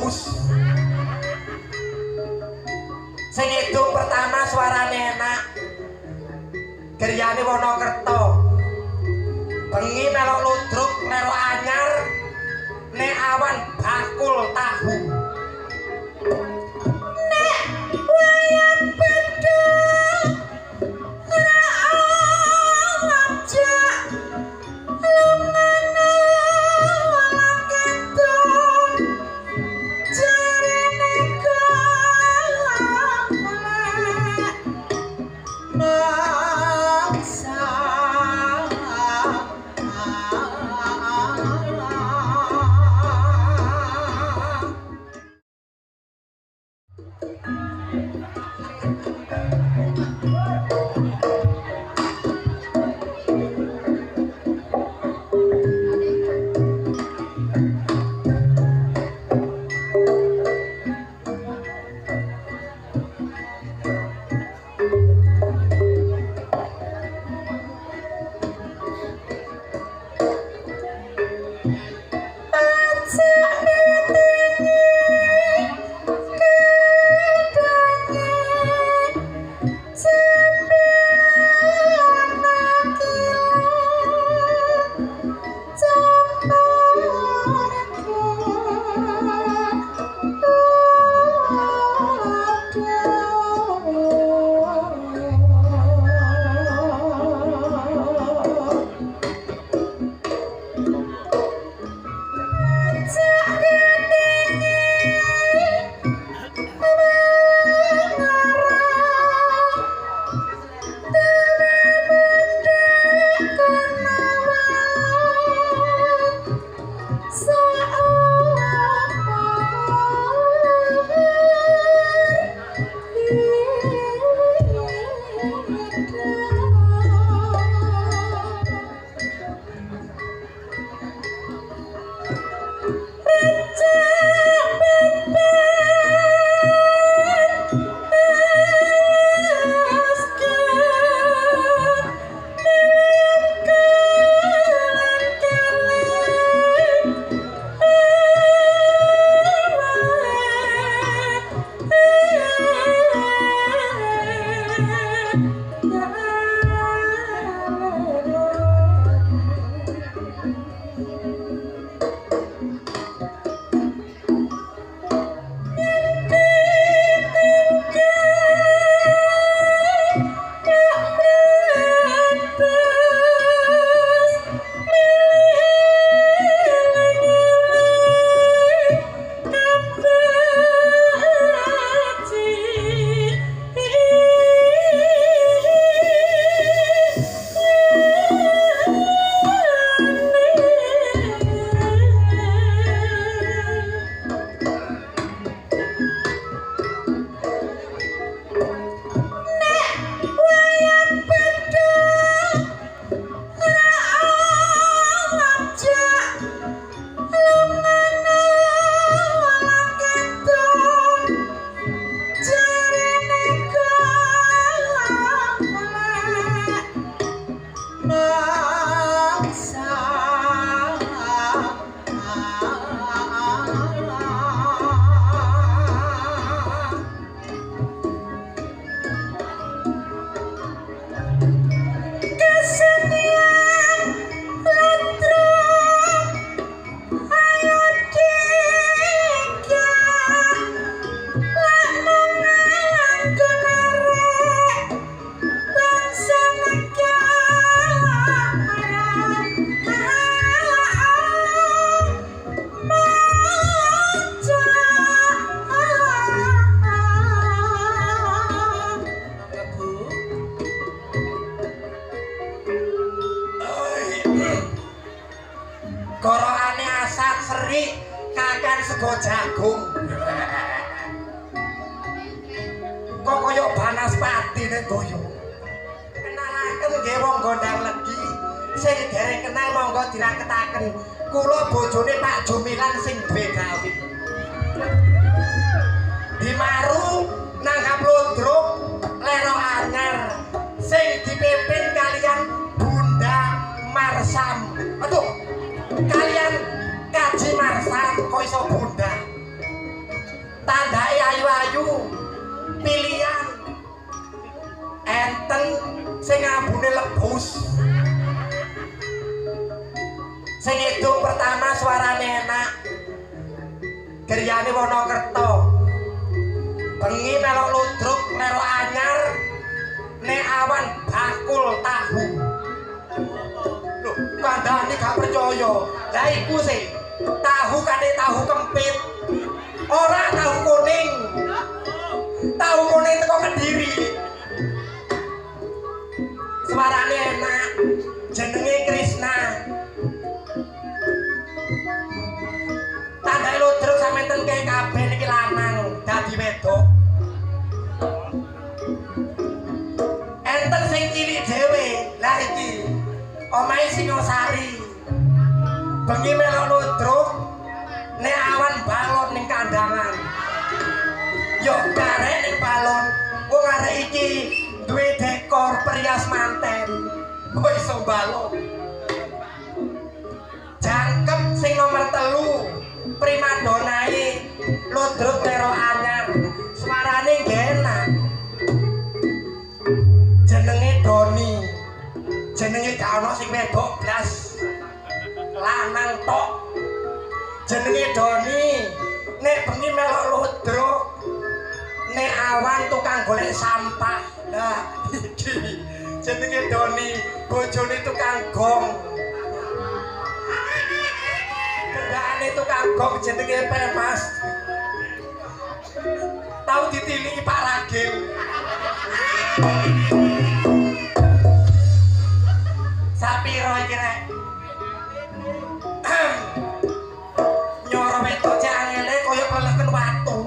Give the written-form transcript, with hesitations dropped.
bagus. Sing edung pertama suarane enak. Geryane Wonokerto. Bengi melok ludruk lero anyar. Nek awan bakul tahu. Nek wayang bedul ngajak lumana laketun jarene golek mangsa. Gorokane asat seri kakan sego jagung. Kok koyo Banaspati nek goyo. Kenalaken nggih wong Gondang Legi. Sing dereng kenal monggo diraketaken. Kula bojone Pak Jumilan sing duwe gawe. Dimaru nanggap ludruk lero anyar sing dipimpin kalian Bunda Marsam. Aduh, kalian Kaji Marsam kok iso Bunda? pilihan enten sing ambune lebus sing edung pertama suarane enak geryane Wonokerto bengi melok ludruk lero anyar nek awan bakul tahu lho kandhane gak percaya lah iku sih tahu kate tahu kempit ora tahu kuning teko Kediri suarane enak jenenge Krisna tandai ludruk sampeyan kaya kabeh niki lanang dadi wedok enten sing cilik dhewe lah iki omahe Singosari bengi melok ludruk nek awan balon ning kandangan yo karek ning balon wong arek iki duwe dekor perias manten kok iso balon jangkep sing nomor 3 primadonai ludruk lero anyar suarane enak jenenge Doni jenenge gak ono sing wedok blas lanang tok jenenge Doni nek bengi melok ludruk nek awan tukang golek sampah nah iki jenenge Doni bojone tukang gong kendane tukang gong jenenge Pemas tau ditiliki Pak Ragil sapiro iki rek nyoro wedok cek angele koyo keleken watu